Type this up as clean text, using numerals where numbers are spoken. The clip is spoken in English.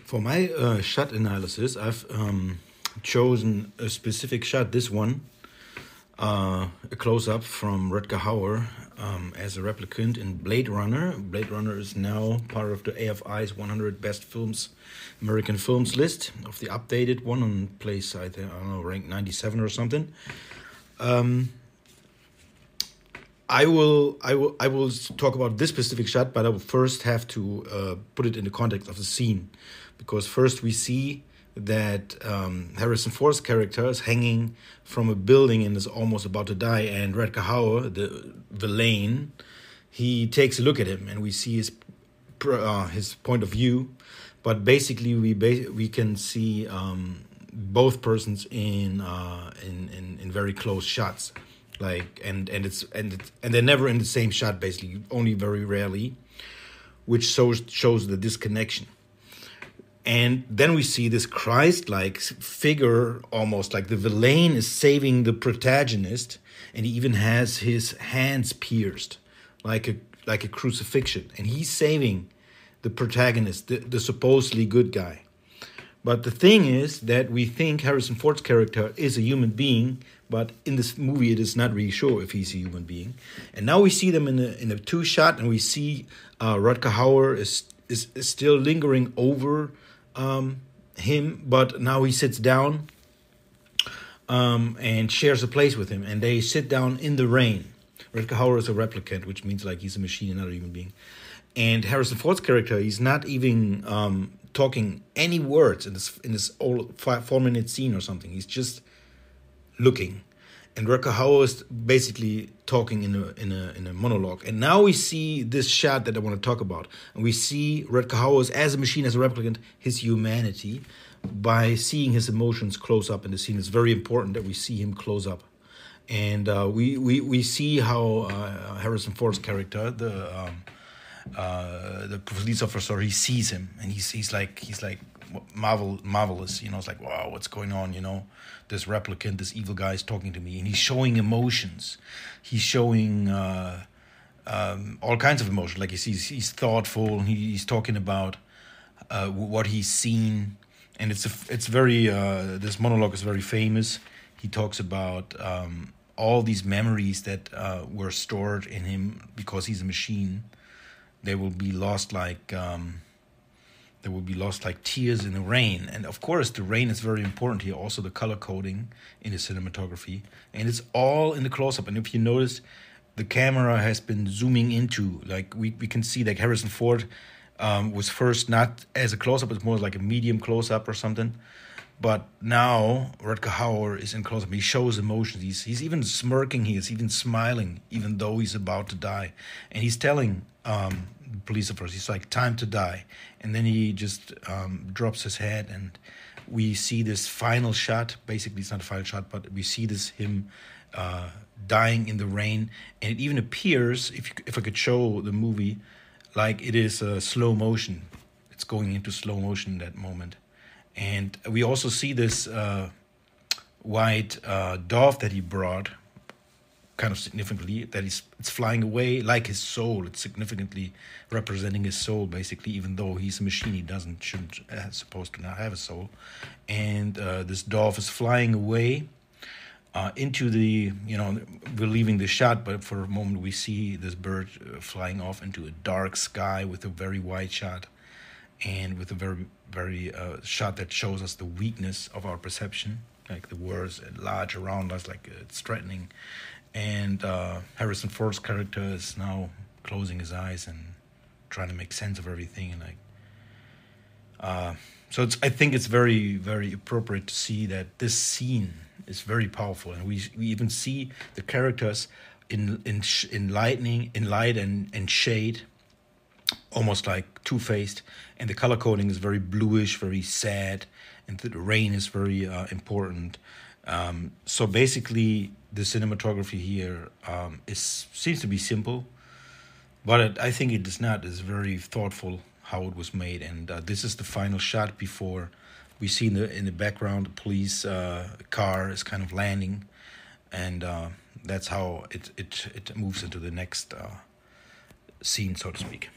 For my shot analysis, I've chosen a specific shot, this one, a close-up from Rutger Hauer as a replicant in Blade Runner. Blade Runner is now part of the AFI's 100 Best Films, American Films list of the updated one on place, I don't know, ranked 97 or something. I will talk about this specific shot, but I will first have to put it in the context of the scene, because first we see that Harrison Ford's character is hanging from a building and is almost about to die, and Rutger Hauer, the villain, he takes a look at him, and we see his point of view, but basically we can see both persons in very close shots. And they're never in the same shot, basically, only very rarely, which shows the disconnection. And then we see this Christ-like figure, almost like the villain is saving the protagonist, and he even has his hands pierced like a crucifixion, and he's saving the protagonist, the supposedly good guy. But the thing is that we think Harrison Ford's character is a human being, but in this movie it is not really sure if he's a human being. And now we see them in a two-shot, and we see Rutger Hauer is still lingering over him, but now he sits down and shares a place with him, and they sit down in the rain. Rutger Hauer is a replicant, which means like he's a machine and not a human being. And Harrison Ford's character, he's not even talking any words in this old 4-minute scene or something. He's just looking, and Rutger Hauer is basically talking in a monologue. And now we see this shot that I want to talk about, and we see Rutger Hauer as a machine, as a replicant, his humanity, by seeing his emotions close up in the scene. It's very important that we see him close up, and we see how Harrison Ford's character, the police officer, he sees him, and he's like marvelous, it's like, wow, what's going on, this replicant, this evil guy is talking to me, and he's showing emotions. He's showing all kinds of emotions, like he's thoughtful. He's talking about what he's seen, and it's very this monologue is very famous. He talks about all these memories that were stored in him because he's a machine. They will be lost like tears in the rain. And of course, the rain is very important here. Also, the color coding in the cinematography, and it's all in the close-up. And if you notice, the camera has been zooming into, like we can see, like Harrison Ford was first not as a close-up; it's more like a medium close-up or something. But now Rutger Hauer is in close-up. He shows emotions. He's even smirking. He is even smiling, even though he's about to die. And he's telling police officers, he's like, time to die. And then he just drops his head, and we see this final shot. Basically, it's not a final shot, but we see him dying in the rain. And it even appears, if I could show the movie, like it is slow motion. It's going into slow motion in that moment. And we also see this white dove that he brought, kind of significantly, that it's flying away like his soul. It's significantly representing his soul, basically, even though he's a machine, he shouldn't supposed to not have a soul. And this dove is flying away into the, we're leaving the shot, but for a moment we see this bird flying off into a dark sky with a very wide shot, and with a very, very shot that shows us the weakness of our perception, like the words large around us, like it's threatening. And Harrison Ford's character is now closing his eyes and trying to make sense of everything. And so I think it's very, very appropriate to see that this scene is very powerful, and we even see the characters in light and shade, almost like two-faced, and the color coding is very bluish, very sad, and the rain is very important. So basically, the cinematography here seems to be simple, but I think it is not. It's very thoughtful how it was made, and this is the final shot before we see in the background the police car is kind of landing, and that's how it moves into the next scene, so to speak.